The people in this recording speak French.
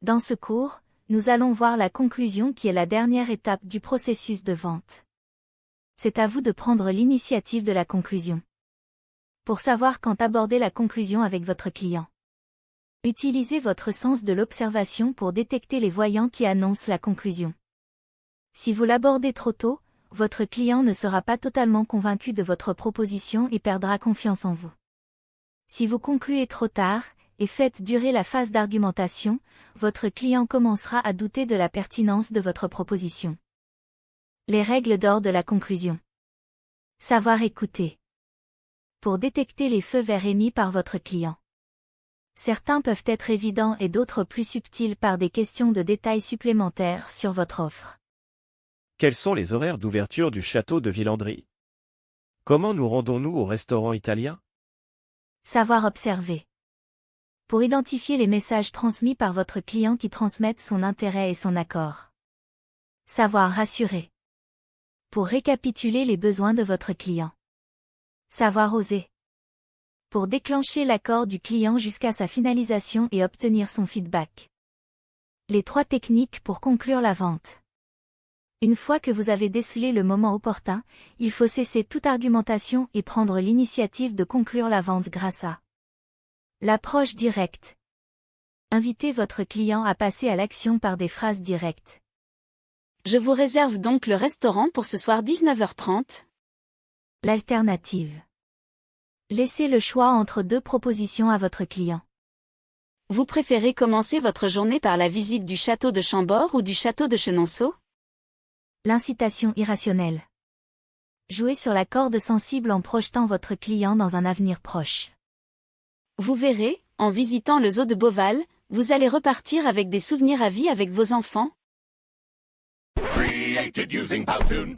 Dans ce cours, nous allons voir la conclusion qui est la dernière étape du processus de vente. C'est à vous de prendre l'initiative de la conclusion. Pour savoir quand aborder la conclusion avec votre client, utilisez votre sens de l'observation pour détecter les voyants qui annoncent la conclusion. Si vous l'abordez trop tôt, votre client ne sera pas totalement convaincu de votre proposition et perdra confiance en vous. Si vous concluez trop tard, et faites durer la phase d'argumentation, votre client commencera à douter de la pertinence de votre proposition. Les règles d'or de la conclusion. Savoir écouter. Pour détecter les feux verts émis par votre client. Certains peuvent être évidents et d'autres plus subtils par des questions de détails supplémentaires sur votre offre. Quels sont les horaires d'ouverture du château de Villandry? Comment nous rendons-nous au restaurant italien? Savoir observer. Pour identifier les messages transmis par votre client qui transmettent son intérêt et son accord. Savoir rassurer. Pour récapituler les besoins de votre client. Savoir oser. Pour déclencher l'accord du client jusqu'à sa finalisation et obtenir son feedback. Les 3 techniques pour conclure la vente. Une fois que vous avez décelé le moment opportun, il faut cesser toute argumentation et prendre l'initiative de conclure la vente grâce à l'approche directe. Invitez votre client à passer à l'action par des phrases directes. Je vous réserve donc le restaurant pour ce soir 19h30. L'alternative. Laissez le choix entre 2 propositions à votre client. Vous préférez commencer votre journée par la visite du château de Chambord ou du château de Chenonceau? L'incitation irrationnelle. Jouez sur la corde sensible en projetant votre client dans un avenir proche. Vous verrez, en visitant le zoo de Beauval, vous allez repartir avec des souvenirs à vie avec vos enfants. Created using Powtoon.